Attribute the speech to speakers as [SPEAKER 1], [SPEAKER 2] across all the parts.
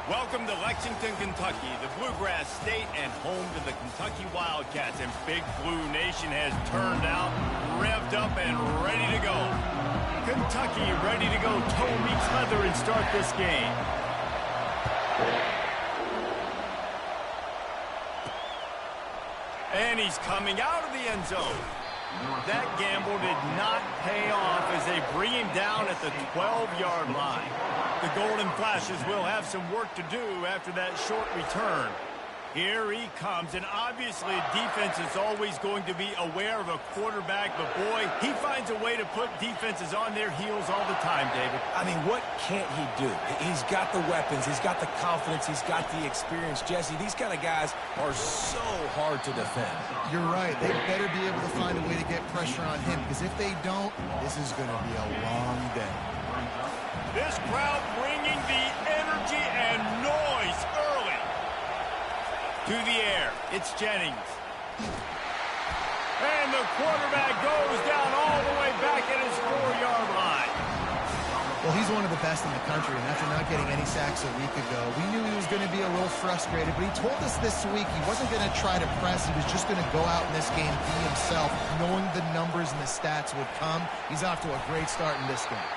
[SPEAKER 1] Welcome to Lexington, Kentucky, the Bluegrass State and home to the Kentucky Wildcats. And Big Blue Nation has turned out, revved up, and ready to go. Kentucky ready to go toe meets leather and start this game. And he's coming out of the end zone. That gamble did not pay off as they bring him down at the 12-yard line. The Golden Flashes will have some work to do after that short return. Here he comes, and obviously defense is always going to be aware of a quarterback, but boy, he finds a way to put defenses on their heels all the time, David.
[SPEAKER 2] I mean, what can't he do? He's got the weapons, he's got the confidence, he's got the experience. Jesse, these kind of guys are so hard to defend.
[SPEAKER 3] You're right. They better be able to find a way to get pressure on him, because if they don't, this is going to be a long day.
[SPEAKER 1] This crowd bringing the energy and noise early. To the air, it's Jennings. And the quarterback goes down all the way back at his 4-yard line.
[SPEAKER 3] Well, he's one of the best in the country, and after not getting any sacks a week ago, we knew he was going to be a little frustrated, but he told us this week he wasn't going to try to press. He was just going to go out in this game, be himself, knowing the numbers and the stats would come. He's off to a great start in this game.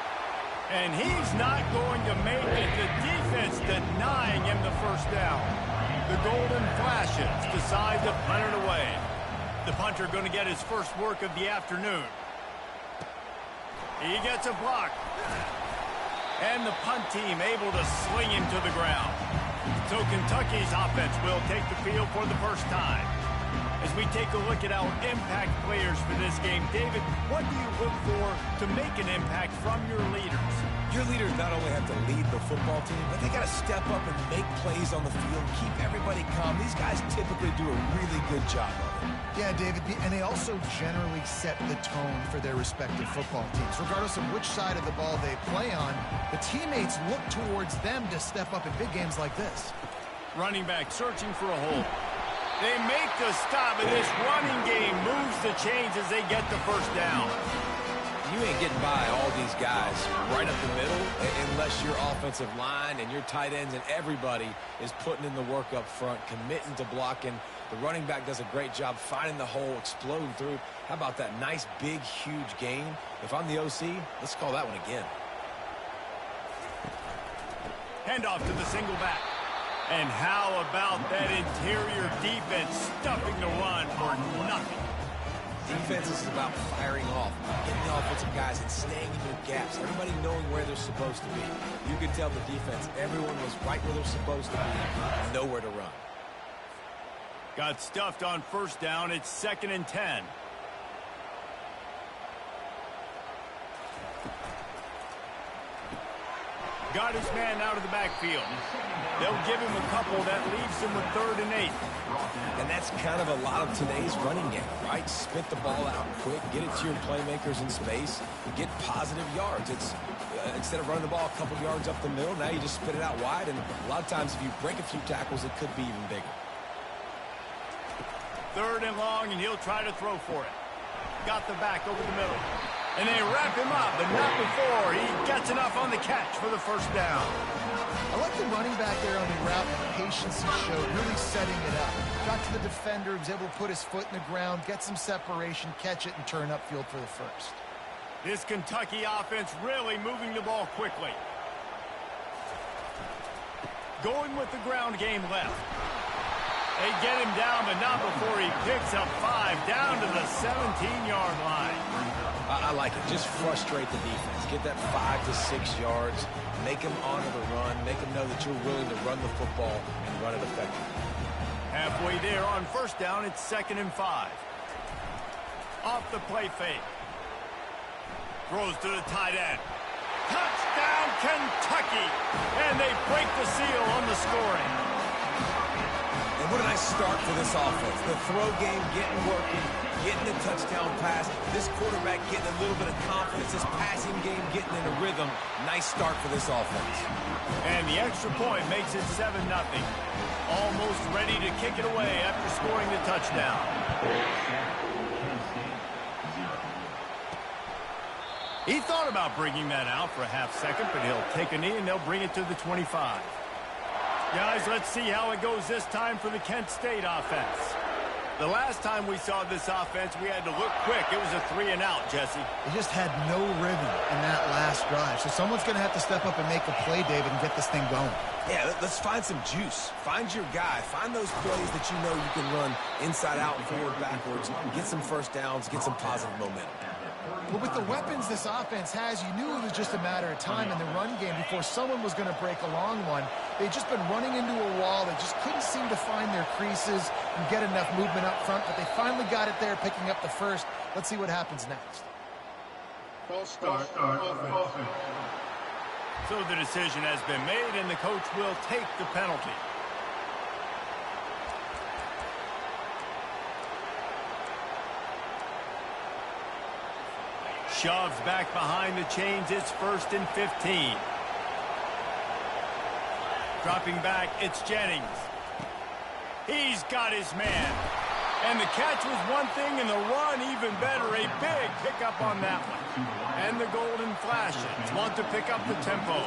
[SPEAKER 1] And he's not going to make it. The defense denying him the first down. The Golden Flashes decide to punt it away. The punter going to get his first work of the afternoon. He gets a block. And the punt team able to sling him to the ground. So Kentucky's offense will take the field for the first time. As we take a look at our impact players for this game, David, what do you look for to make an impact from your leaders?
[SPEAKER 2] Your leaders not only have to lead the football team, but they got to step up and make plays on the field, keep everybody calm. These guys typically do a really good job of it.
[SPEAKER 3] Yeah, David, and they also generally set the tone for their respective football teams. Regardless of which side of the ball they play on, the teammates look towards them to step up in big games like this.
[SPEAKER 1] Running back searching for a hole. They make the stop, and this running game moves the chains as they get the first down.
[SPEAKER 2] You ain't getting by all these guys right up the middle unless your offensive line and your tight ends and everybody is putting in the work up front, committing to blocking. The running back does a great job finding the hole, exploding through. How about that nice, big, huge gain? If I'm the OC, let's call that one again.
[SPEAKER 1] Handoff to the single back. And how about that interior defense stuffing the run for nothing?
[SPEAKER 2] Defense is about firing off, getting the offensive guys and staying in their gaps, everybody knowing where they're supposed to be. You could tell the defense, everyone was right where they're supposed to be, nowhere to run.
[SPEAKER 1] Got stuffed on first down. It's 2nd and 10. Got his man out of the backfield. They'll give him a couple. That leaves him with 3rd and 8.
[SPEAKER 2] And that's kind of a lot of today's running game, right? Spit the ball out quick, get it to your playmakers in space, get positive yards. It's instead of running the ball a couple yards up the middle, now you just spit it out wide, and a lot of times if you break a few tackles, it could be even bigger.
[SPEAKER 1] 3rd and long, and he'll try to throw for it. Got the back over the middle. And they wrap him up, but not before he gets enough on the catch for the first down.
[SPEAKER 3] I like the running back there on the route, the patience he showed, really setting it up. Got to the defender, was able to put his foot in the ground, get some separation, catch it, and turn upfield for the first.
[SPEAKER 1] This Kentucky offense really moving the ball quickly. Going with the ground game left. They get him down, but not before he picks up 5 down to the 17-yard line.
[SPEAKER 2] I like it. Just frustrate the defense. Get that 5 to 6 yards. Make them honor the run. Make them know that you're willing to run the football and run it effectively.
[SPEAKER 1] Halfway there on first down, it's 2nd and 5. Off the play fake. Throws to the tight end. Touchdown, Kentucky! And they break the seal on the scoring.
[SPEAKER 2] And what a nice start for this offense. The throw game getting working, getting the touchdown pass. This quarterback getting a little bit of confidence. This passing game getting in a rhythm. Nice start for this offense.
[SPEAKER 1] And the extra point makes it 7-0. Almost ready to kick it away after scoring the touchdown. He thought about bringing that out for a half second, but he'll take a knee and they'll bring it to the 25. Guys, let's see how it goes this time for the Kent State offense. The last time we saw this offense, we had to look quick. It was a 3-and-out, Jesse.
[SPEAKER 3] They just had no rhythm in that last drive. So someone's going to have to step up and make a play, David, and get this thing going.
[SPEAKER 2] Yeah, let's find some juice. Find your guy. Find those plays that you know you can run inside out, forward, backwards, get some first downs, get some positive momentum.
[SPEAKER 3] But with the weapons this offense has, you knew it was just a matter of time in the run game before someone was going to break a long one. They'd just been running into a wall. They just couldn't seem to find their creases and get enough movement up front, but they finally got it there, picking up the first. Let's see what happens next.
[SPEAKER 1] False start. So the decision has been made, and the coach will take the penalty. Shoves back behind the chains. It's 1st and 15. Dropping back, it's Jennings. He's got his man. And the catch was one thing, and the run even better. A big pickup on that one. And the Golden Flashes want to pick up the tempo.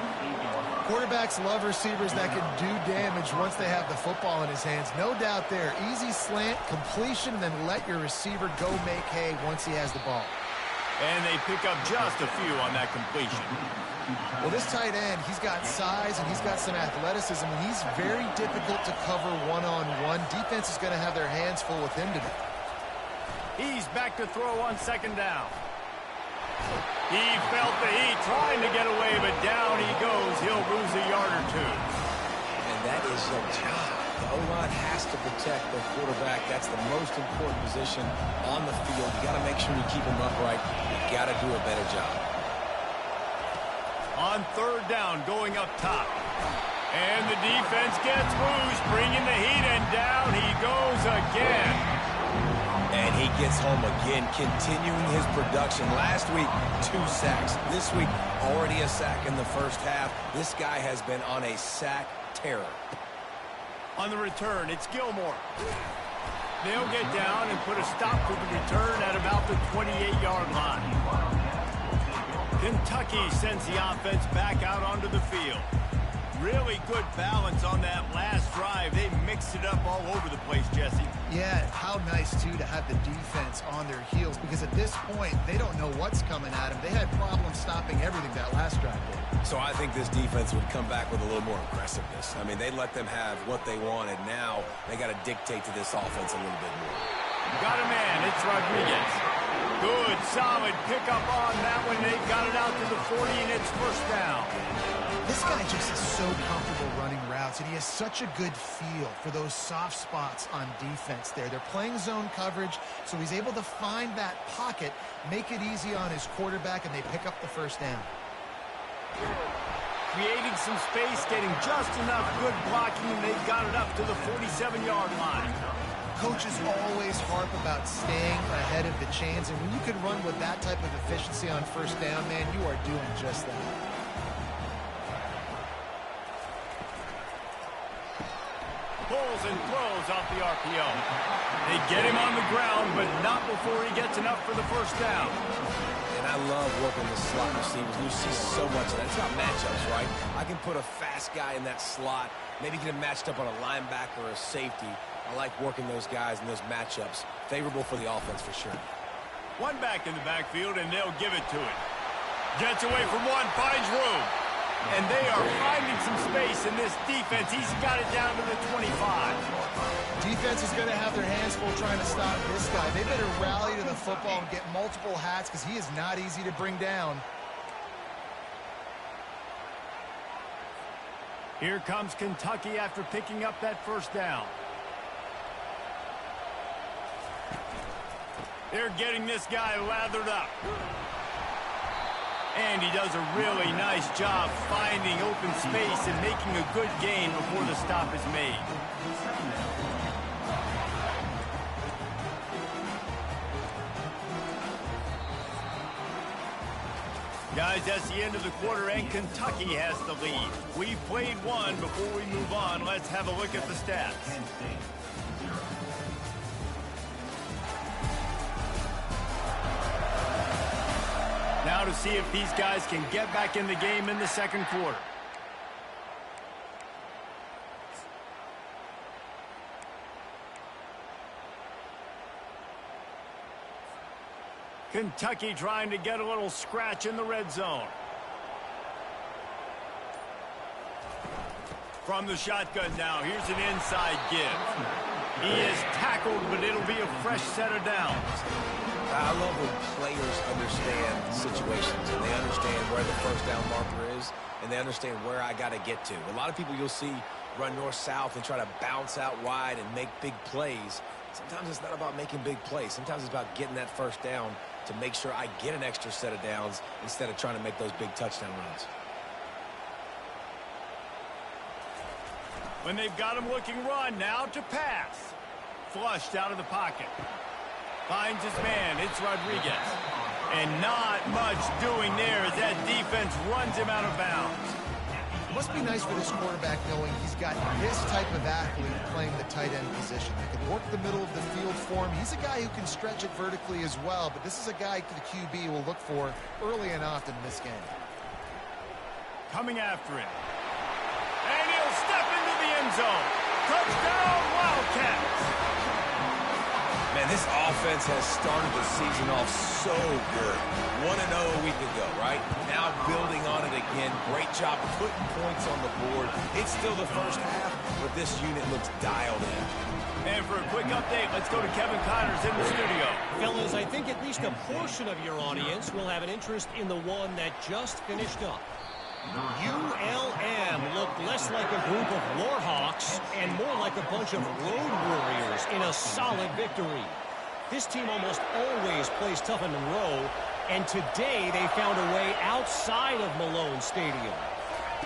[SPEAKER 3] Quarterbacks love receivers that can do damage once they have the football in his hands. No doubt there. Easy slant, completion, and then let your receiver go make hay once he has the ball.
[SPEAKER 1] And they pick up just a few on that completion.
[SPEAKER 3] Well, this tight end, he's got size and he's got some athleticism, and he's very difficult to cover one-on-one. Defense is going to have their hands full with him today.
[SPEAKER 1] He's back to throw on 2nd down. He felt the heat trying to get away, but down he goes. He'll lose a yard or two.
[SPEAKER 2] And that is your job. The O-line has to protect the quarterback. That's the most important position on the field. You got to make sure you keep him upright. You got to do a better job.
[SPEAKER 1] On 3rd down, going up top. And the defense gets loose, bringing the heat, and down he goes again.
[SPEAKER 2] And he gets home again, continuing his production. Last week, 2 sacks. This week, already a sack in the first half. This guy has been on a sack terror.
[SPEAKER 1] On the return, it's Gilmore. They'll get down and put a stop to the return at about the 28-yard line. Kentucky sends the offense back out onto the field. Really good balance on that last drive. They mixed it up all over the place, Jesse.
[SPEAKER 3] Yeah, how nice, too, to have the defense on their heels, because at this point, they don't know what's coming at them. They had problems stopping everything that last drive did.
[SPEAKER 2] So I think this defense would come back with a little more aggressiveness. I mean, they let them have what they wanted. Now they got to dictate to this offense a little bit more.
[SPEAKER 1] Got a man. It's Rodriguez. Good, solid pickup on that one. They got it out to the 40, and it's 1st down.
[SPEAKER 3] This guy just is so comfortable running routes, and he has such a good feel for those soft spots on defense there. They're playing zone coverage, so he's able to find that pocket, make it easy on his quarterback, and they pick up the 1st down.
[SPEAKER 1] Creating some space, getting just enough good blocking, and they got it up to the 47-yard line.
[SPEAKER 3] Coaches always harp about staying ahead of the chains, and when you can run with that type of efficiency on 1st down, man, you are doing just that.
[SPEAKER 1] Pulls and throws off the RPO. They get him on the ground, but not before he gets enough for the 1st down.
[SPEAKER 2] And I love working the slot receivers. You see so much of that. It's about matchups, right? I can put a fast guy in that slot, maybe get him matched up on a linebacker or a safety. I like working those guys in those matchups. Favorable for the offense for sure.
[SPEAKER 1] One back in the backfield, and they'll give it to him. Gets away from one, finds room. And they are finding some space in this defense. He's got it down to the 25.
[SPEAKER 3] Defense is going to have their hands full trying to stop this guy. They better rally to the football and get multiple hats, because he is not easy to bring down.
[SPEAKER 1] Here comes Kentucky after picking up that 1st down. They're getting this guy lathered up. And he does a really nice job finding open space and making a good gain before the stop is made. Guys, that's the end of the quarter, and Kentucky has the lead. We've played one. Before we move on, let's have a look at the stats. Now to see if these guys can get back in the game in the 2nd quarter. Kentucky trying to get a little scratch in the red zone. From the shotgun now, here's an inside give. He is tackled, but it'll be a fresh set of downs.
[SPEAKER 2] I love when players understand situations, and they understand where the first down marker is, and they understand where I got to get to. A lot of people you'll see run north-south and try to bounce out wide and make big plays. Sometimes it's not about making big plays. Sometimes it's about getting that first down to make sure I get an extra set of downs instead of trying to make those big touchdown runs.
[SPEAKER 1] When they've got him looking run, now to pass. Flushed out of the pocket. Finds his man. It's Rodriguez. And not much doing there as that defense runs him out of bounds.
[SPEAKER 3] It must be nice for this quarterback knowing he's got this type of athlete playing the tight end position. That can work the middle of the field for him. He's a guy who can stretch it vertically as well, but this is a guy the QB will look for early and often in this game.
[SPEAKER 1] Coming after him. And he'll step into the end zone. Touchdown, Wildcats.
[SPEAKER 2] Man, this offense has started the season off so good. 1-0 a week ago, right? Now building on it again. Great job putting points on the board. It's still the first half, but this unit looks dialed in.
[SPEAKER 1] And for a quick update, let's go to Kevin Connors in the studio.
[SPEAKER 4] Fellas, I think at least a portion of your audience will have an interest in the one that just finished up. ULM looked less like a group of Warhawks and more like a bunch of road warriors in a solid victory. This team almost always plays tough in Monroe, and today they found a way outside of Malone Stadium.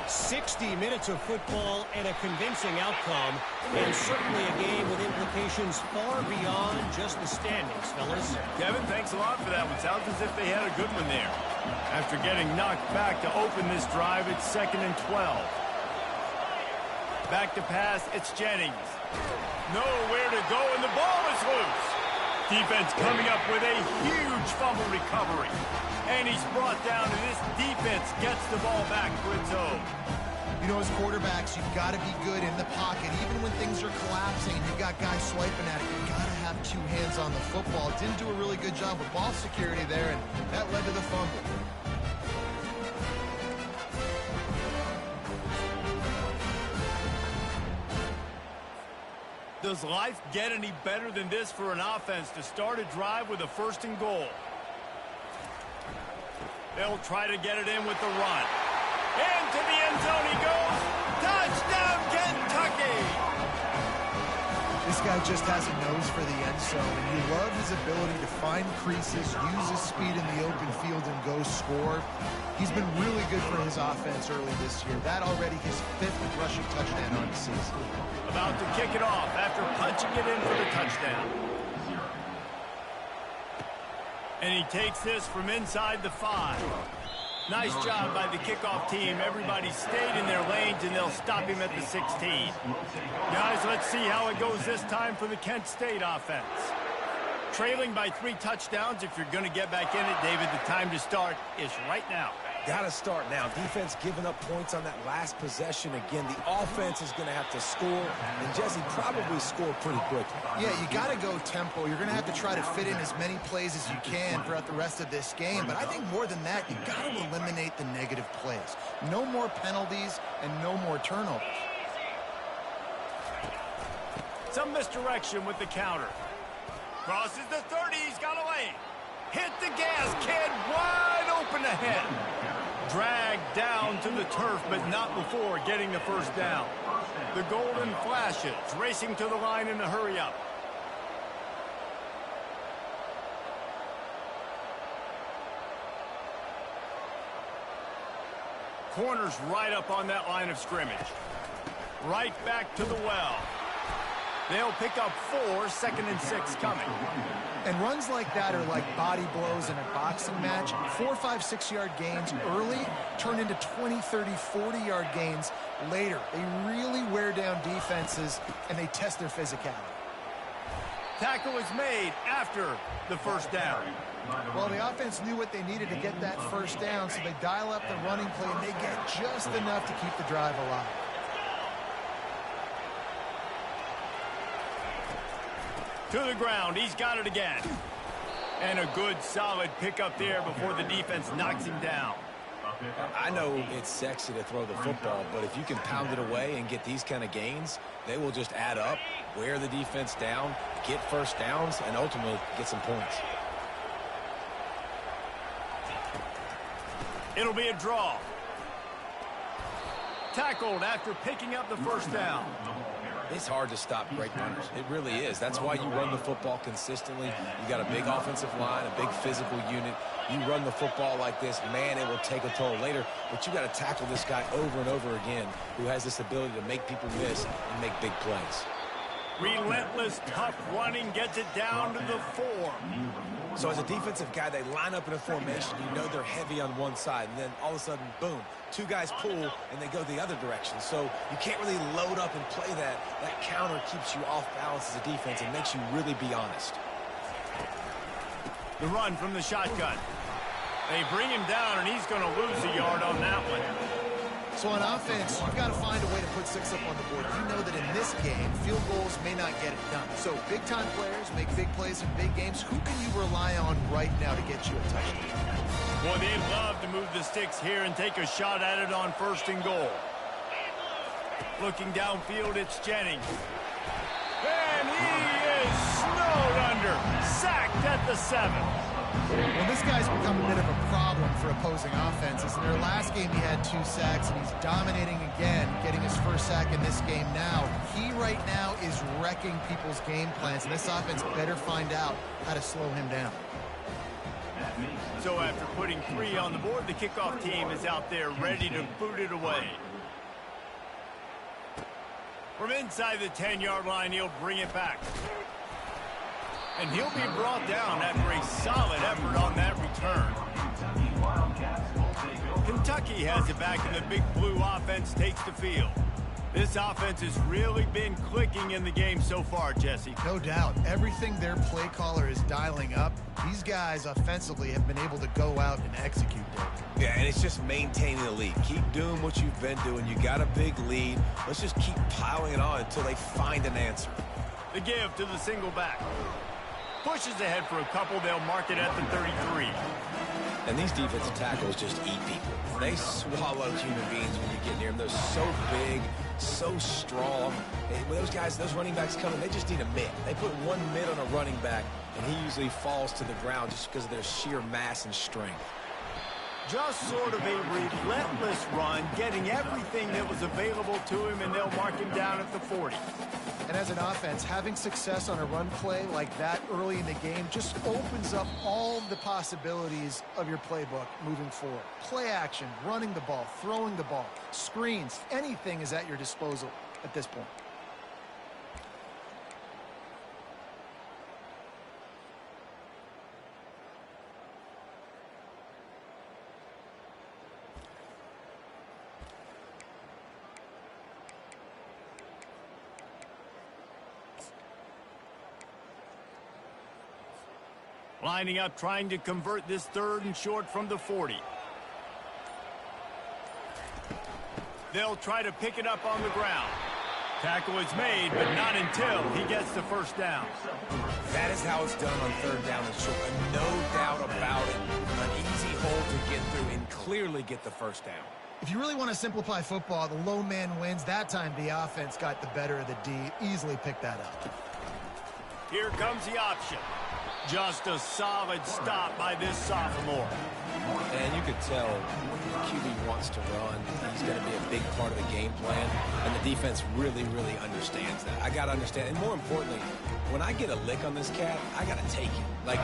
[SPEAKER 4] 60 minutes of football and a convincing outcome, and certainly a game with implications far beyond just the standings, fellas.
[SPEAKER 1] Kevin, thanks a lot for that one. Sounds as if they had a good one there. After getting knocked back to open this drive, it's 2nd and 12. Back to pass, it's Jennings. Nowhere to go, and the ball is loose. Defense coming up with a huge fumble recovery. And he's brought down, and this defense gets the ball back for its own.
[SPEAKER 3] You know, as quarterbacks, you've got to be good in the pocket. Even when things are collapsing and you've got guys swiping at it, you've got to have two hands on the football. Didn't do a really good job with ball security there, and that led to the fumble.
[SPEAKER 1] Does life get any better than this for an offense to start a drive with a 1st and goal? They'll try to get it in with the run. Into the end zone he goes. Touchdown, Kentucky!
[SPEAKER 3] This guy just has a nose for the end zone, and you love his ability to find creases, use his speed in the open field, and go score. He's been really good for his offense early this year. That already his 5th rushing touchdown on the season.
[SPEAKER 1] About to kick it off after punching it in for the touchdown. And he takes this from inside the 5. Nice job by the kickoff team. Everybody stayed in their lanes, and they'll stop him at the 16. Guys, let's see how it goes this time for the Kent State offense. Trailing by 3 touchdowns. If you're going to get back in it, David, the time to start is right now.
[SPEAKER 2] Got to start now. Defense giving up points on that last possession. Again, the offense is going to have to score, and Jesse probably score pretty quickly.
[SPEAKER 3] Yeah, you got to go tempo. You're going to have to try to fit in as many plays as you can throughout the rest of this game. But I think more than that, you got to eliminate the negative plays. No more penalties and no more turnovers.
[SPEAKER 1] Some misdirection with the counter. Crosses the 30. He's got a lane. Hit the gas, kid. Wide open ahead. Dragged down to the turf, but not before getting the 1st down. The Golden Flashes racing to the line in a hurry-up. Corners right up on that line of scrimmage. Right back to the well. They'll pick up 4, 2nd and 6 coming.
[SPEAKER 3] And runs like that are like body blows in a boxing match. 4, 5, 6-yard gains early turn into 20, 30, 40-yard gains later. They really wear down defenses, and they test their physicality.
[SPEAKER 1] Tackle is made after the 1st down.
[SPEAKER 3] Well, the offense knew what they needed to get that 1st down, so they dial up the running play, and they get just enough to keep the drive alive.
[SPEAKER 1] To the ground. He's got it again. And a good, solid pickup there before the defense knocks him down.
[SPEAKER 2] I know it's sexy to throw the football, but if you can pound it away and get these kind of gains, they will just add up, wear the defense down, get first downs, and ultimately get some points.
[SPEAKER 1] It'll be a draw. Tackled after picking up the first down.
[SPEAKER 2] It's hard to stop great runners. It really is. That's why you run the football consistently. You got a big offensive line, a big physical unit. You run the football like this, man, it will take a toll later. But you got to tackle this guy over and over again who has this ability to make people miss and make big plays.
[SPEAKER 1] Relentless, tough running gets it down to the 4.
[SPEAKER 2] So as a defensive guy, they line up in a formation. You know they're heavy on one side, and then all of a sudden, boom, 2 guys pull, and they go the other direction. So you can't really load up and play that. That counter keeps you off balance as a defense and makes you really be honest.
[SPEAKER 1] The run from the shotgun. They bring him down, and he's going to lose a yard on that one.
[SPEAKER 3] So on offense, you've got to find a way to put 6 up on the board. You know that in this game, field goals may not get it done. So big-time players make big plays in big games. Who can you rely on right now to get you a touchdown?
[SPEAKER 1] Boy, they love to move the sticks here and take a shot at it on 1st and goal. Looking downfield, it's Jennings. And he is snowed under. Sacked at the 7.
[SPEAKER 3] Well, this guy's become a bit of a problem for opposing offenses. In their last game, he had 2 sacks, and he's dominating again, getting his first sack in this game now. He right now is wrecking people's game plans, and this offense better find out how to slow him down.
[SPEAKER 1] So after putting 3 on the board, the kickoff team is out there ready to boot it away. From inside the 10-yard line, he'll bring it back. And he'll be brought down after a solid effort on that return. Kentucky has it back, and the Big Blue offense takes the field. This offense has really been clicking in the game so far, Jesse.
[SPEAKER 3] No doubt. Everything their play caller is dialing up, these guys offensively have been able to go out and execute there.
[SPEAKER 2] Yeah, and it's just maintaining the lead. Keep doing what you've been doing. You got a big lead. Let's just keep piling it on until they find an answer.
[SPEAKER 1] The give to the single back. Pushes ahead for a couple. They'll mark it at the 33.
[SPEAKER 2] And these defensive tackles just eat people. They swallow human beings when you get near them. They're so big, so strong. When those guys, those running backs come in, they just need a mid. They put 1 mid on a running back, and he usually falls to the ground just because of their sheer mass and strength.
[SPEAKER 1] Just sort of a relentless run, getting everything that was available to him, and they'll mark him down at the 40.
[SPEAKER 3] And as an offense, having success on a run play like that early in the game just opens up all the possibilities of your playbook moving forward. Play action, running the ball, throwing the ball, screens, anything is at your disposal at this point.
[SPEAKER 1] Lining up, trying to convert this 3rd and short from the 40. They'll try to pick it up on the ground. Tackle is made, but not until he gets the first down.
[SPEAKER 2] That is how it's done on 3rd down and short. No doubt about it. An easy hole to get through and clearly get the first down.
[SPEAKER 3] If you really want to simplify football, the low man wins. That time the offense got the better of the D. Easily picked that up.
[SPEAKER 1] Here comes the option. Just a solid stop by this sophomore.
[SPEAKER 2] And you could tell the QB wants to run. He's going to be a big part of the game plan. And the defense really, really understands that. I got to understand. And more importantly, when I get a lick on this cat, I got to take it. Like,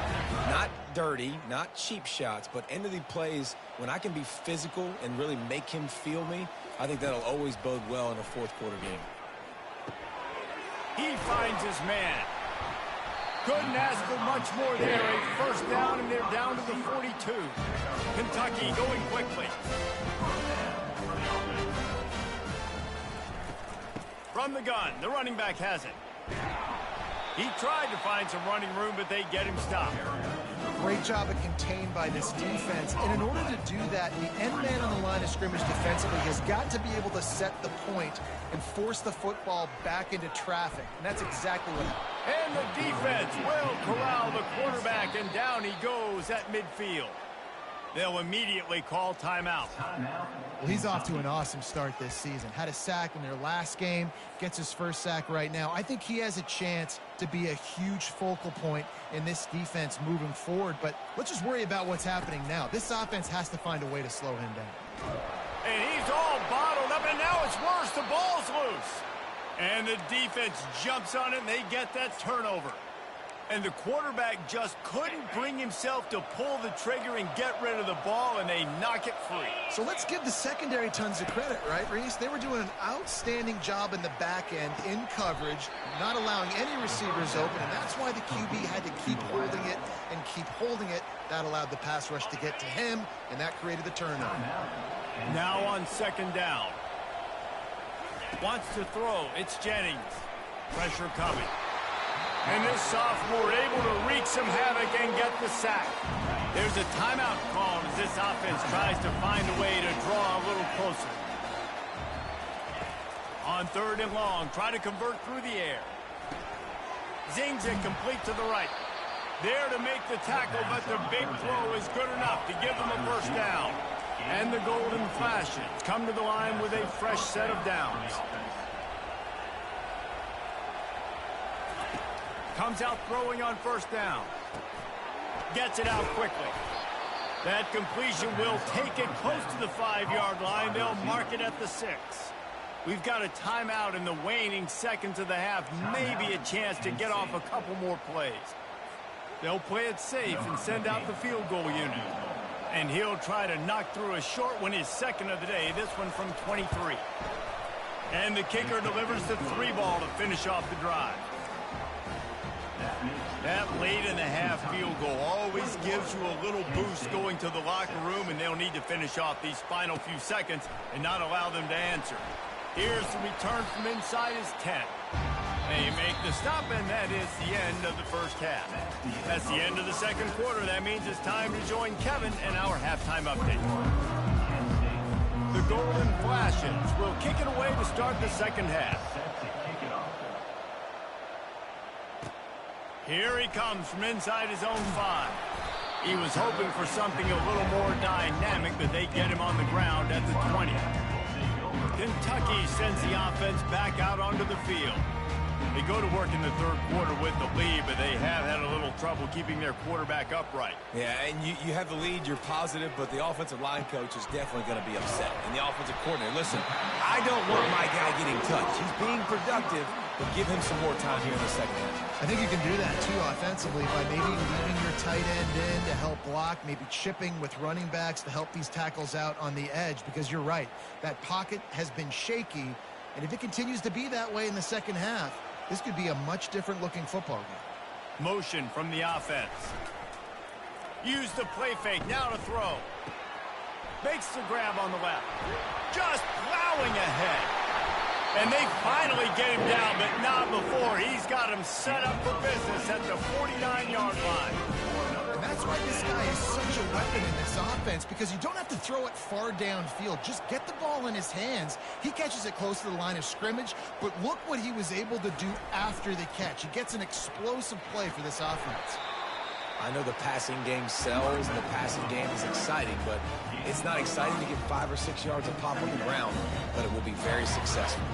[SPEAKER 2] not dirty, not cheap shots, but end of the plays, when I can be physical and really make him feel me, I think that'll always bode well in a 4th quarter game.
[SPEAKER 1] He finds his man. Couldn't ask for much more there. A first down, and they're down to the 42. Kentucky going quickly. From the gun, the running back has it. He tried to find some running room, but they get him stopped.
[SPEAKER 3] Great job of contained by this defense. And in order to do that, the end man on the line of scrimmage defensively has got to be able to set the point and force the football back into traffic. And that's exactly what happened.
[SPEAKER 1] And the defense will corral the quarterback, and down he goes at midfield. They'll immediately call timeout.
[SPEAKER 3] Well, he's off to an awesome start this season. Had a sack in their last game, gets his first sack right now. I think he has a chance to be a huge focal point in this defense moving forward. But let's just worry about what's happening now. This offense has to find a way to slow him down.
[SPEAKER 1] And he's all bottled up, and now it's worse. The ball's loose. And the defense jumps on it, and they get that turnover. And the quarterback just couldn't bring himself to pull the trigger and get rid of the ball, and they knock it free.
[SPEAKER 3] So let's give the secondary tons of credit, right, Reese? They were doing an outstanding job in the back end, in coverage, not allowing any receivers open, and that's why the QB had to keep holding it and keep holding it. That allowed the pass rush to get to him, and that created the turnover.
[SPEAKER 1] Now on second down. Wants to throw. It's Jennings. Pressure coming. And this sophomore able to wreak some havoc and get the sack. There's a timeout called as this offense tries to find a way to draw a little closer. On third and long, try to convert through the air. Zings it complete to the right. There to make the tackle, but the big throw is good enough to give them a first down. And the Golden Flashes come to the line with a fresh set of downs. Comes out throwing on first down. Gets it out quickly. That completion will take it close to the 5-yard line. They'll mark it at the 6. We've got a timeout in the waning seconds of the half. Maybe a chance to get off a couple more plays. They'll play it safe and send out the field goal unit. And he'll try to knock through a short one, his second of the day, this one from 23. And the kicker delivers the 3-ball to finish off the drive. That late in the half field goal always gives you a little boost going to the locker room, and they'll need to finish off these final few seconds and not allow them to answer. Here's the return from inside his 10. They make the stop, and that is the end of the first half. That's the end of the second quarter. That means it's time to join Kevin and our halftime update. The Golden Flashes will kick it away to start the second half. Here he comes from inside his own 5. He was hoping for something a little more dynamic, but they get him on the ground at the 20. Kentucky sends the offense back out onto the field. They go to work in the third quarter with the lead, but they have had a little trouble keeping their quarterback upright.
[SPEAKER 2] Yeah, and you have the lead, you're positive, but the offensive line coach is definitely going to be upset. And the offensive coordinator, listen, I don't want my guy getting touched. He's being productive, but give him some more time here in the second half.
[SPEAKER 3] I think you can do that, too, offensively, by maybe leaving your tight end in to help block, maybe chipping with running backs to help these tackles out on the edge, because you're right. That pocket has been shaky, and if it continues to be that way in the second half, this could be a much different-looking football game.
[SPEAKER 1] Motion from the offense. Use the play fake, now to throw. Makes the grab on the left. Just plowing ahead. And they finally get him down, but not before. He's got him set up for business at the 49-yard line.
[SPEAKER 3] And that's why this guy is such a weapon in this offense, because you don't have to throw it far downfield. Just get the ball in his hands. He catches it close to the line of scrimmage, but look what he was able to do after the catch. He gets an explosive play for this offense.
[SPEAKER 2] I know the passing game sells and the passing game is exciting, but it's not exciting to get 5 or 6 yards of pop on the ground, but it will be very successful.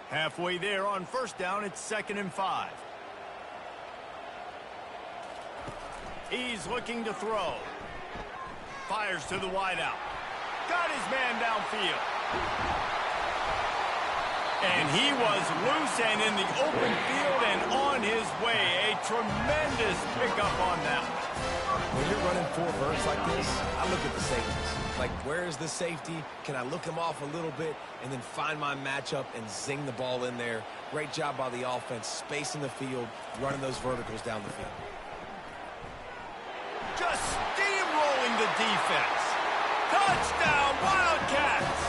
[SPEAKER 1] Halfway there on first down, it's 2nd and 5. He's looking to throw. Fires to the wideout. Got his man downfield. And he was loose and in the open field and on his way. A tremendous pickup on that.
[SPEAKER 2] When you're running 4 verts like this, I look at the safeties. Like, where is the safety? Can I look him off a little bit and then find my matchup and zing the ball in there? Great job by the offense, spacing the field, running those verticals down the field.
[SPEAKER 1] Just steamrolling the the defense. Touchdown, Wildcats!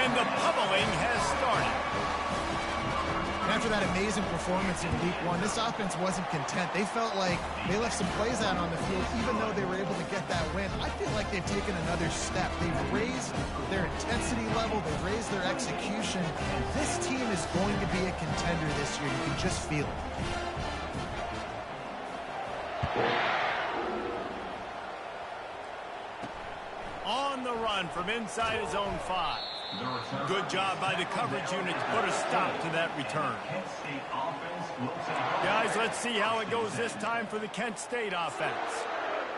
[SPEAKER 1] And the pummeling has started.
[SPEAKER 3] After that amazing performance in week one, this offense wasn't content. They felt like they left some plays out on the field, even though they were able to get that win. I feel like they've taken another step. They've raised their intensity level. They've raised their execution. This team is going to be a contender this year. You can just feel it.
[SPEAKER 1] On the run from inside his own 5. Good job by the coverage unit to put a stop to that return. Guys, let's see how it goes this time for the Kent State offense.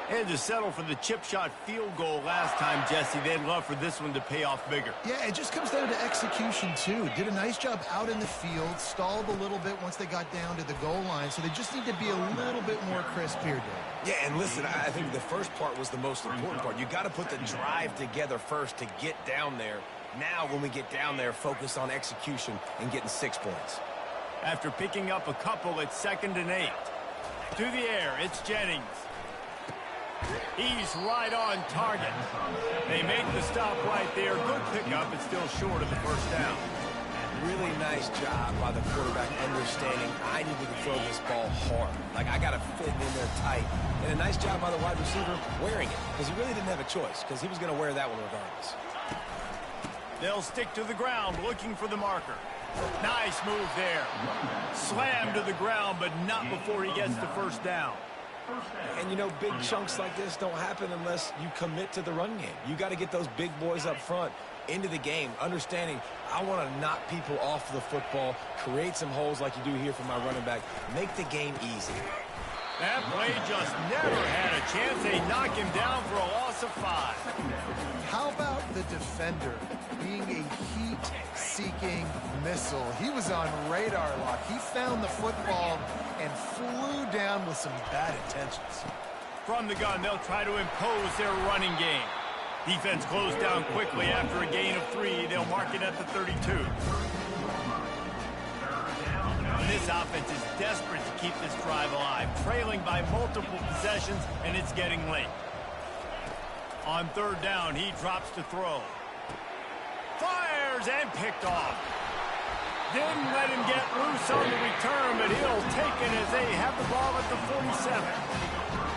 [SPEAKER 1] They had to settle for the chip shot field goal last time, Jesse. They'd love for this one to pay off bigger.
[SPEAKER 3] Yeah, it just comes down to execution, too. Did a nice job out in the field, stalled a little bit once they got down to the goal line, so they just need to be a little bit more crisp here, Dave.
[SPEAKER 2] Yeah, and listen, I think the first part was the most important part. You got to put the drive together first to get down there. Now, when we get down there, focus on execution and getting 6 points.
[SPEAKER 1] After picking up a couple, it's 2nd and 8. To the air, it's Jennings. He's right on target. They make the stop right there. Good pickup, but still short of the first down.
[SPEAKER 2] Really nice job by the quarterback understanding I need to throw this ball hard. Like, I got to fit it in there tight. And a nice job by the wide receiver wearing it, because he really didn't have a choice, because he was going to wear that one regardless.
[SPEAKER 1] They'll stick to the ground looking for the marker. Nice move there. Slammed to the ground, but not before he gets the first down.
[SPEAKER 2] And, you know, big chunks like this don't happen unless you commit to the run game. You got to get those big boys up front into the game, understanding I want to knock people off the football, create some holes like you do here for my running back, make the game easy.
[SPEAKER 1] That play just never had a chance. They knock him down for a loss of 5.
[SPEAKER 3] How about the defender being a heat-seeking missile? He was on radar lock. He found the football and flew down with some bad intentions.
[SPEAKER 1] From the gun, they'll try to impose their running game. Defense closed down quickly after a gain of 3. They'll mark it at the 32. This offense is desperate to keep this drive alive, trailing by multiple possessions, and it's getting late. On 3rd down, he drops to throw. Fires and picked off. Didn't let him get loose on the return, but he'll take it as they have the ball at the 47.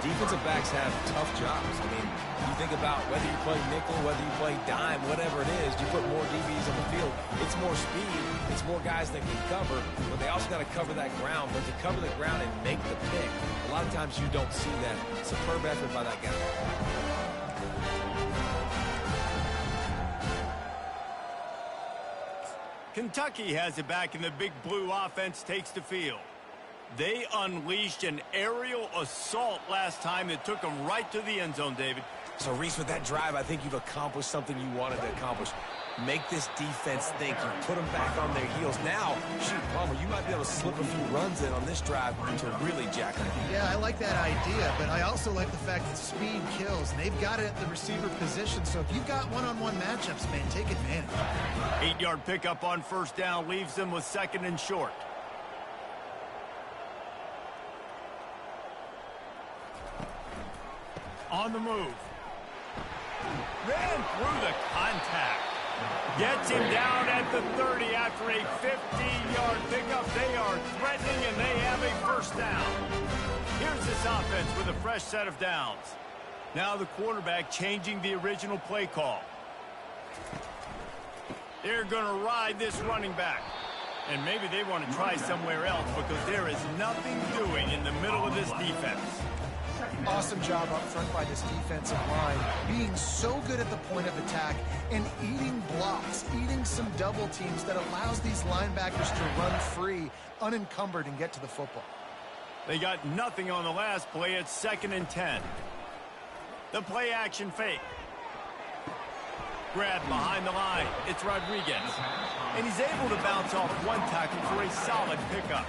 [SPEAKER 2] Defensive backs have tough jobs. I mean, you think about whether you play nickel, whether you play dime, whatever it is, you put more DBs on the field. It's more speed. It's more guys that can cover, but they also got to cover that ground. But to cover the ground and make the pick, a lot of times you don't see that. Superb effort by that guy.
[SPEAKER 1] Kentucky has it back, and the big blue offense takes the field. They unleashed an aerial assault last time that took them right to the end zone, David.
[SPEAKER 2] So, Reese, with that drive, I think you've accomplished something you wanted to accomplish. Make this defense think. You put them back on their heels. Now, shoot, Palmer, you might be able to slip a few runs in on this drive to really jack them.
[SPEAKER 3] Yeah, I like that idea, but I also like the fact that speed kills, and they've got it at the receiver position. So if you've got one-on-one matchups, man, take advantage.
[SPEAKER 1] 8-yard pickup on 1st down leaves them with 2nd and short. On the move. Ran through the contact. Gets him down at the 30 after a 15-yard pickup. They are threatening, and they have a 1st down. Here's this offense with a fresh set of downs. Now the quarterback changing the original play call. They're going to ride this running back. And maybe they want to try somewhere else because there is nothing doing in the middle of this defense.
[SPEAKER 3] Awesome job up front by this defensive line, being so good at the point of attack and eating blocks, eating some double teams that allows these linebackers to run free, unencumbered, and get to the football.
[SPEAKER 1] They got nothing on the last play. It's 2nd and 10. The play action fake. Grabbed behind the line. It's Rodriguez. And he's able to bounce off one tackle for a solid pickup.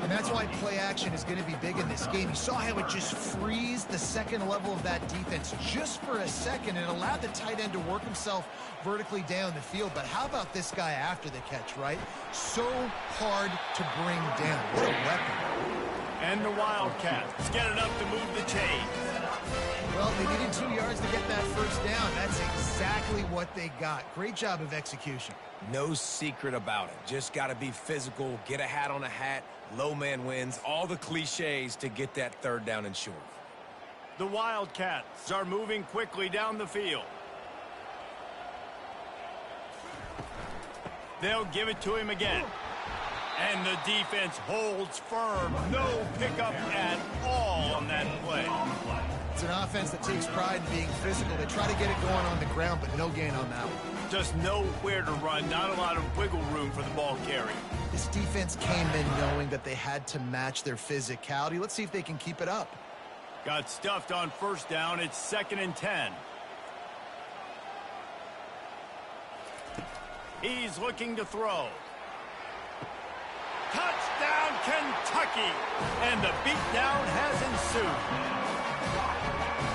[SPEAKER 3] And that's why play action is going to be big in this game. You saw how it just frees the second level of that defense just for a second and allowed the tight end to work himself vertically down the field. But how about this guy after the catch, right? So hard to bring down. What a weapon.
[SPEAKER 1] And the Wildcats get it up to move the chains.
[SPEAKER 3] Well, they needed 2 yards to get that first down. That's exactly what they got. Great job of execution.
[SPEAKER 2] No secret about it. Just got to be physical, get a hat on a hat, low man wins, all the cliches to get that third down and short.
[SPEAKER 1] The Wildcats are moving quickly down the field. They'll give it to him again. And the defense holds firm. No pickup at all on that play.
[SPEAKER 3] It's an offense that takes pride in being physical. They try to get it going on the ground, but no gain on that one.
[SPEAKER 1] Just nowhere to run. Not a lot of wiggle room for the ball carrier.
[SPEAKER 3] This defense came in knowing that they had to match their physicality. Let's see if they can keep it up.
[SPEAKER 1] Got stuffed on first down. It's 2nd and 10. He's looking to throw. Touchdown, Kentucky! And the beatdown has ensued.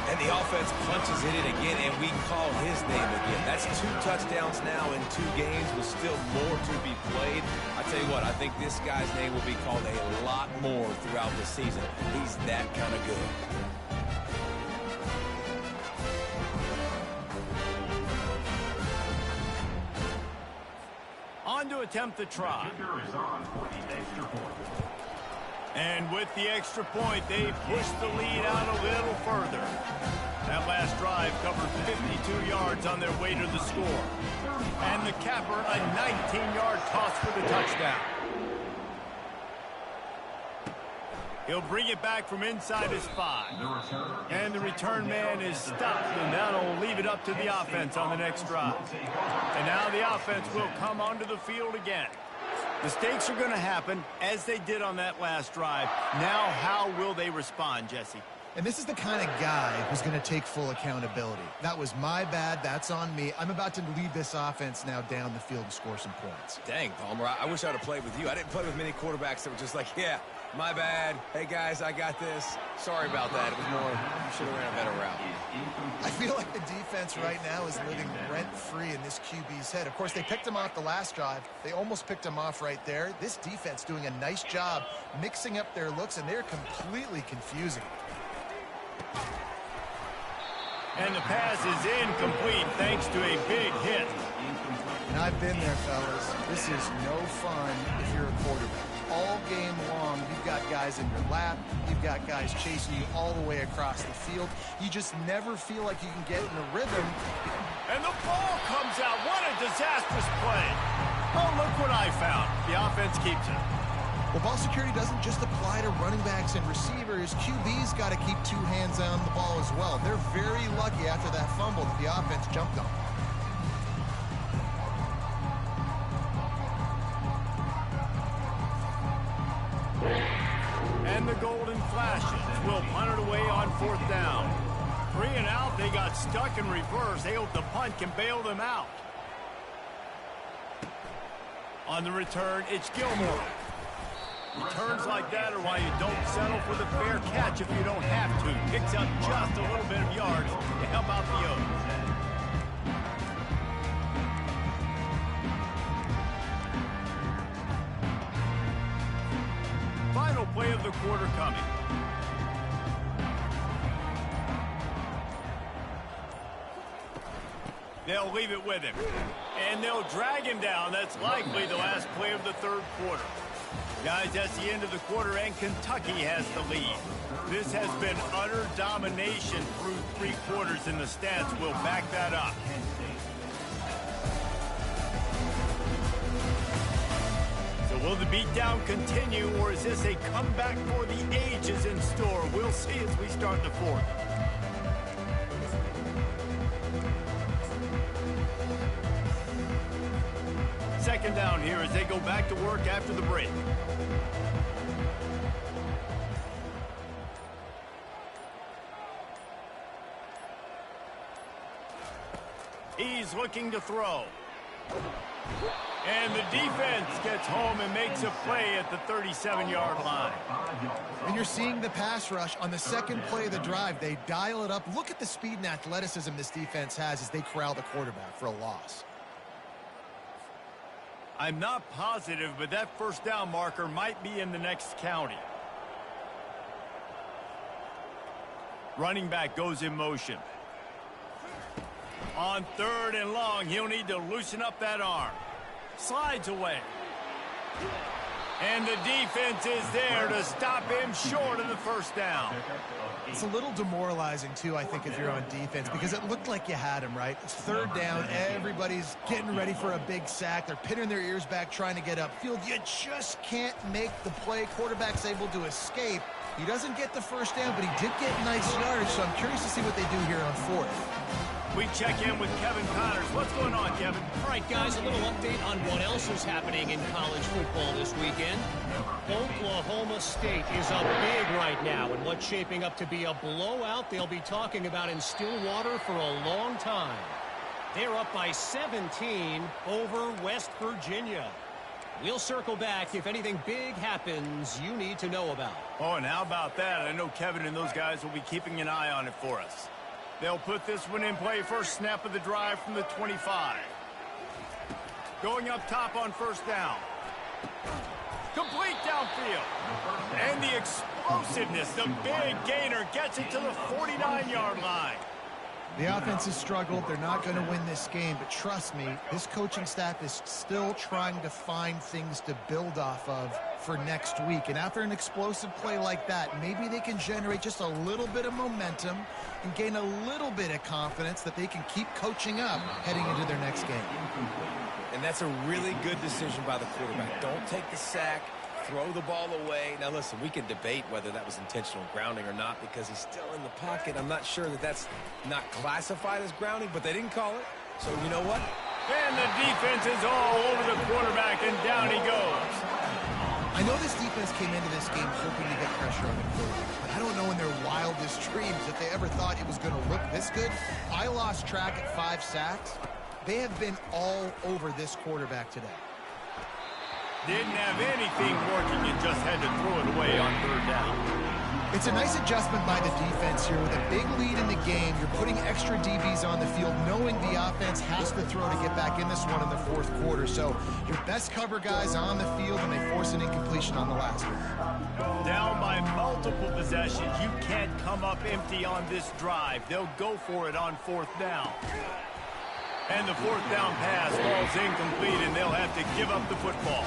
[SPEAKER 2] And the offense punches it in again, and we call his name again. That's 2 touchdowns now in 2 games with still more to be played. I tell you what, I think this guy's name will be called a lot more throughout the season. He's that kind of good.
[SPEAKER 1] On to attempt the try. And with the extra point, they push the lead out a little further. That last drive covered 52 yards on their way to the score. And the capper, a 19-yard toss for the touchdown. He'll bring it back from inside his 5. And the return man is stopped, and that'll leave it up to the offense on the next drive. And now the offense will come onto the field again. Mistakes are going to happen, as they did on that last drive. Now, how will they respond, Jesse?
[SPEAKER 3] And this is the kind of guy who's going to take full accountability. That was my bad. That's on me. I'm about to lead this offense now down the field and score some points.
[SPEAKER 2] Dang, Palmer, I wish I'd have played with you. I didn't play with many quarterbacks that were just like, yeah, my bad. Hey, guys, I got this. Sorry about that. It was more, you should have ran a better route.
[SPEAKER 3] I feel like the defense right now is living rent-free in this QB's head. Of course, they picked him off the last drive. They almost picked him off right there. This defense doing a nice job mixing up their looks, and they're completely confusing.
[SPEAKER 1] And the pass is incomplete thanks to a big hit.
[SPEAKER 3] And I've been there, fellas. This is no fun if you're a quarterback. All game long, you've got guys in your lap. You've got guys chasing you all the way across the field. You just never feel like you can get in a rhythm.
[SPEAKER 1] And the ball comes out. What a disastrous play. Oh, look what I found. The offense keeps it.
[SPEAKER 3] Well, ball security doesn't just apply to running backs and receivers. QB's got to keep 2 hands on the ball as well. They're very lucky after that fumble that the offense jumped on.
[SPEAKER 1] And the Golden Flashes will punt it away on 4th down. 3 and out, they got stuck in reverse. They hope the punt can bail them out. On the return, it's Gilmore. Returns like that are why you don't settle for the fair catch if you don't have to. Picks up just a little bit of yards to help out the O's. Final play of the quarter coming. They'll leave it with him. And they'll drag him down. That's likely the last play of the 3rd quarter. Guys, that's the end of the quarter, and Kentucky has the lead. This has been utter domination through 3 quarters, and the stats will back that up. So will the beatdown continue, or is this a comeback for the ages in store? We'll see as we start the 4th. Second down here as they go back to work after the break. He's looking to throw. And the defense gets home and makes a play at the 37-yard line.
[SPEAKER 3] And you're seeing the pass rush on the second play of the drive. They dial it up. Look at the speed and athleticism this defense has as they corral the quarterback for a loss.
[SPEAKER 1] I'm not positive, but that first down marker might be in the next county. Running back goes in motion. On 3rd and long, he'll need to loosen up that arm. Slides away. And the defense is there to stop him short of the first down.
[SPEAKER 3] It's a little demoralizing, too, I think, if you're on defense, because it looked like you had him, right? It's 3rd down. Everybody's getting ready for a big sack. They're pinning their ears back trying to get upfield. You just can't make the play. Quarterback's able to escape. He doesn't get the first down, but he did get nice yardage, so I'm curious to see what they do here on 4th.
[SPEAKER 1] We check in with Kevin Connors. What's going on, Kevin?
[SPEAKER 4] All right, guys, a little update on what else is happening in college football this weekend. Oklahoma State is up big right now in what's shaping up to be a blowout they'll be talking about in Stillwater for a long time. They're up by 17 over West Virginia. We'll circle back if anything big happens you need to know about.
[SPEAKER 1] Oh, and how about that? I know Kevin and those guys will be keeping an eye on it for us. They'll put this one in play. First snap of the drive from the 25. Going up top on 1st down. Complete downfield. And the explosiveness, the big gainer gets it to the 49-yard line.
[SPEAKER 3] The offense has struggled. They're not going to win this game, but trust me, this coaching staff is still trying to find things to build off of for next week. And after an explosive play like that, maybe they can generate just a little bit of momentum and gain a little bit of confidence that they can keep coaching up heading into their next game.
[SPEAKER 2] And that's a really good decision by the quarterback. Don't take the sack. Throw the ball away. Now, listen, we can debate whether that was intentional grounding or not because he's still in the pocket. I'm not sure that that's not classified as grounding, but they didn't call it. So, you know what?
[SPEAKER 1] And the defense is all over the quarterback, and down he goes.
[SPEAKER 3] I know this defense came into this game hoping to get pressure on the quarterback, but I don't know in their wildest dreams if they ever thought it was going to look this good. I lost track at 5 sacks. They have been all over this quarterback today.
[SPEAKER 1] Didn't have anything working and just had to throw it away on 3rd down.
[SPEAKER 3] It's a nice adjustment by the defense here. With a big lead in the game, you're putting extra DBs on the field, knowing the offense has to throw to get back in this one in the 4th quarter. So your best cover guys on the field, and they force an incompletion on the last one.
[SPEAKER 1] Down by multiple possessions. You can't come up empty on this drive. They'll go for it on 4th down. And the 4th down pass falls incomplete, and they'll have to give up the football.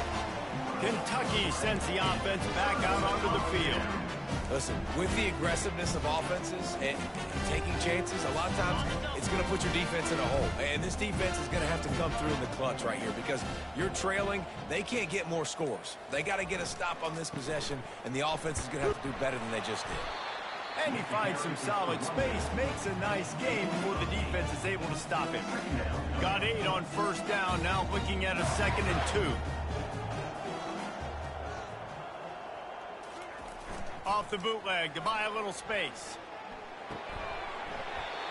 [SPEAKER 1] Kentucky sends the offense back out onto the field.
[SPEAKER 2] Listen, with the aggressiveness of offenses and taking chances, a lot of times it's going to put your defense in a hole. And this defense is going to have to come through in the clutch right here because you're trailing. They can't get more scores. They got to get a stop on this possession, and the offense is going to have to do better than they just did.
[SPEAKER 1] And he finds some solid space, makes a nice game before the defense is able to stop him. Got 8 on 1st down, now looking at a 2nd and 2. Off the bootleg to buy a little space.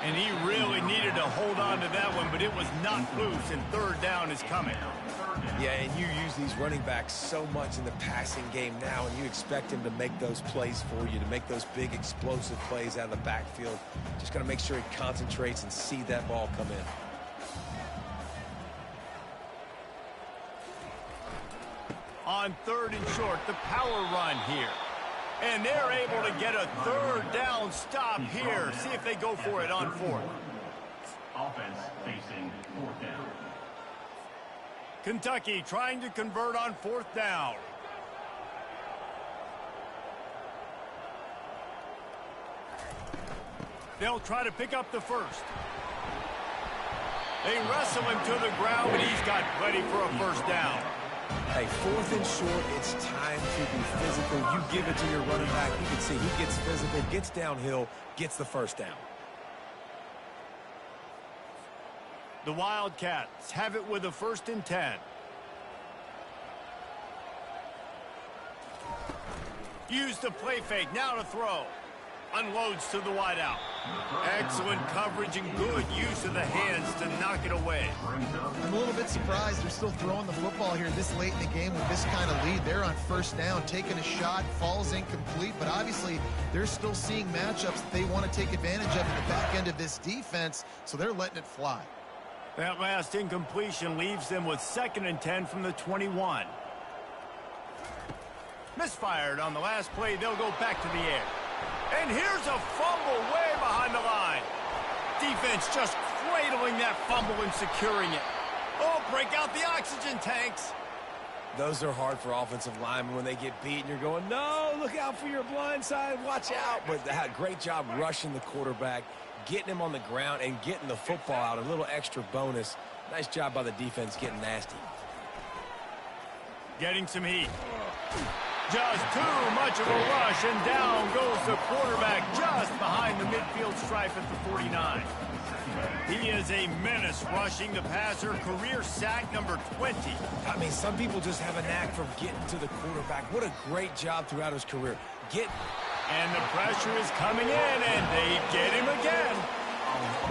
[SPEAKER 1] And he really needed to hold on to that one, but it was not loose, and 3rd down is coming.
[SPEAKER 2] Yeah, and you use these running backs so much in the passing game now, and you expect him to make those plays for you, to make those big explosive plays out of the backfield. Just got to make sure he concentrates and see that ball come in.
[SPEAKER 1] On 3rd and short, the power run here. And they're able to get a 3rd down stop here. See if they go for it on 4th.
[SPEAKER 5] Offense facing 4th down.
[SPEAKER 1] Kentucky trying to convert on 4th down. They'll try to pick up the 1st. They wrestle him to the ground, but he's got plenty for a 1st down.
[SPEAKER 2] Hey, 4th and short, it's time to be physical. You give it to your running back. You can see he gets physical, gets downhill, gets the 1st down.
[SPEAKER 1] The Wildcats have it with a 1st and 10. Use the play fake, now to throw. Unloads to the wideout. Excellent coverage and good use of the hands to knock it away.
[SPEAKER 3] I'm a little bit surprised they're still throwing the football here this late in the game with this kind of lead. They're on 1st down, taking a shot, falls incomplete, but obviously they're still seeing matchups that they want to take advantage of in the back end of this defense, so they're letting it fly.
[SPEAKER 1] That last incompletion leaves them with 2nd and 10 from the 21. Misfired on the last play. They'll go back to the air. And here's a fumble way behind the line. Defense just cradling that fumble and securing it. Oh, break out the oxygen tanks.
[SPEAKER 2] Those are hard for offensive linemen when they get beat and you're going, no, look out for your blind side, watch out. But they had a great job rushing the quarterback, getting him on the ground, and getting the football out. A little extra bonus. Nice job by the defense getting nasty.
[SPEAKER 1] Getting some heat. Just too much of a rush, and down goes the quarterback just behind the midfield stripe at the 49. He is a menace rushing the passer, career sack number 20.
[SPEAKER 2] I mean, some people just have a knack for getting to the quarterback. What a great job throughout his career.
[SPEAKER 1] And the pressure is coming in, and they get him again.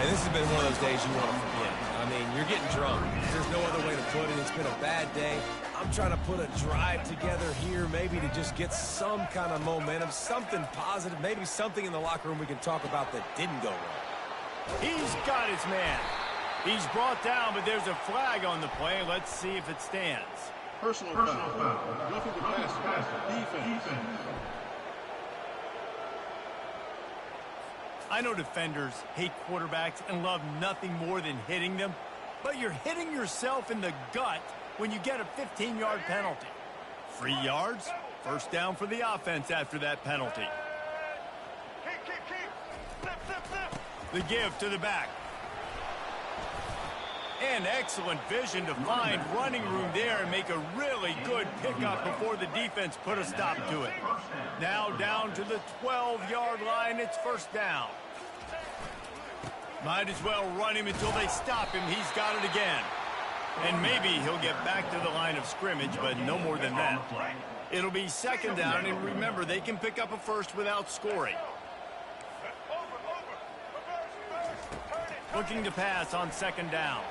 [SPEAKER 2] And this has been one of those days you want to forget. I mean, you're getting drunk. There's no other way to put it. It's been a bad day. I'm trying to put a drive together here, maybe to just get some kind of momentum, something positive, maybe something in the locker room we can talk about that didn't go wrong.
[SPEAKER 1] He's got his man. He's brought down, but there's a flag on the play. Let's see if it stands.
[SPEAKER 6] Personal foul. Roughing the pass. Defense.
[SPEAKER 1] I know defenders hate quarterbacks and love nothing more than hitting them, but you're hitting yourself in the gut when you get a 15-yard penalty. 3 yards, first down for the offense after that penalty. The give to the back. And excellent vision to find running room there and make a really good pickup before the defense put a stop to it. Now down to the 12-yard line, it's first down. Might as well run him until they stop him. He's got it again. And maybe he'll get back to the line of scrimmage, but no more than that. It'll be second down, and remember, they can pick up a first without scoring. Looking to pass on second down.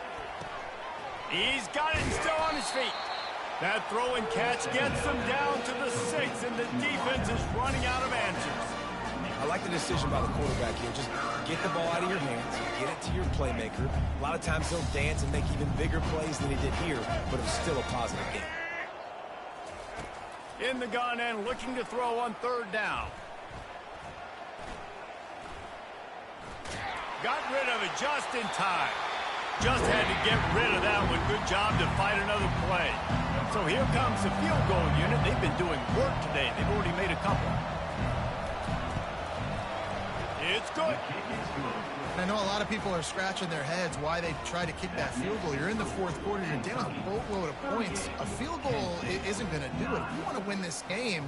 [SPEAKER 1] He's got it and still on his feet. That throw and catch gets them down to the 6, and the defense is running out of answers.
[SPEAKER 2] I like the decision by the quarterback here. Just get the ball out of your hands, get it to your playmaker. A lot of times he'll dance and make even bigger plays than he did here, but it was still a positive game.
[SPEAKER 1] In the gun and looking to throw on third down. Got rid of it just in time. Just had to get rid of that one. Good job to fight another play. So here comes the field goal unit. They've been doing work today. They've already made a couple. It's good.
[SPEAKER 3] And I know a lot of people are scratching their heads why they try to kick that field goal. You're in the fourth quarter. You're down a boatload of points. A field goal isn't going to do it. If you want to win this game,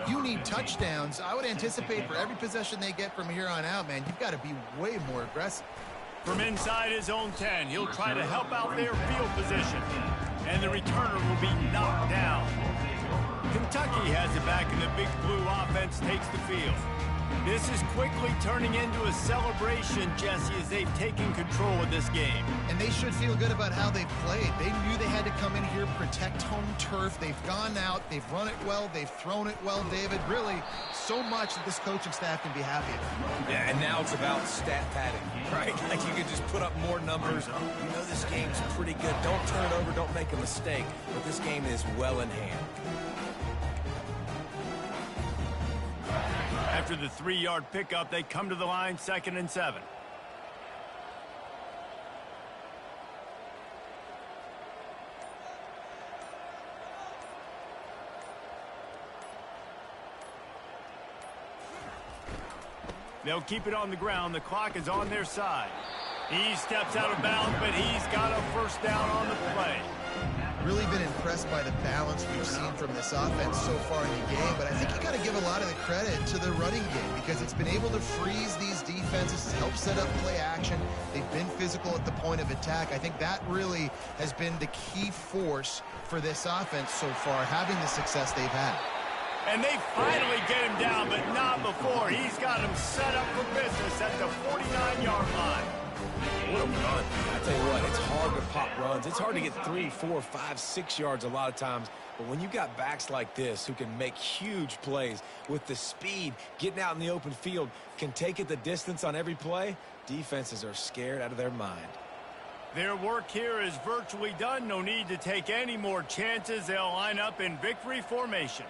[SPEAKER 3] you need touchdowns. I would anticipate for every possession they get from here on out, man, you've got to be way more aggressive.
[SPEAKER 1] From inside his own 10, he'll try to help out their field position. And the returner will be knocked down. Kentucky has it back, and the Big Blue offense takes the field. This is quickly turning into a celebration, Jesse, as they've taken control of this game.
[SPEAKER 3] And they should feel good about how they played. They knew they had to come in here, protect home turf. They've gone out, they've run it well, they've thrown it well, David. Really, so much that this coaching staff can be happy about.
[SPEAKER 2] Yeah, and now it's about stat padding, right? Like you can just put up more numbers. You know this game's pretty good. Don't turn it over, don't make a mistake. But this game is well in hand.
[SPEAKER 1] After the 3-yard pickup, they come to the line, 2nd and 7. They'll keep it on the ground. The clock is on their side. He steps out of bounds, but he's got a first down on the play.
[SPEAKER 3] Really been impressed by the balance we've seen from this offense so far in the game, but I think you got to give a lot of the credit to the running game because it's been able to freeze these defenses, help set up play action. They've been physical at the point of attack. I think that really has been the key force for this offense so far, having the success they've had.
[SPEAKER 1] And they finally get him down, but not before. He's got him set up for business at the 49-yard line.
[SPEAKER 2] What a run. I tell you what, it's hard to pop runs. It's hard to get 3, 4, 5, 6 yards a lot of times. But when you've got backs like this who can make huge plays with the speed, getting out in the open field, can take it the distance on every play, defenses are scared out of their mind.
[SPEAKER 1] Their work here is virtually done. No need to take any more chances. They'll line up in victory formation.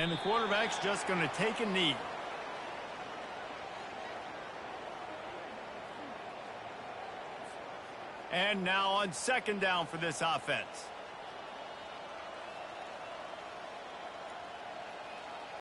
[SPEAKER 1] And the quarterback's just going to take a knee. And now on second down for this offense.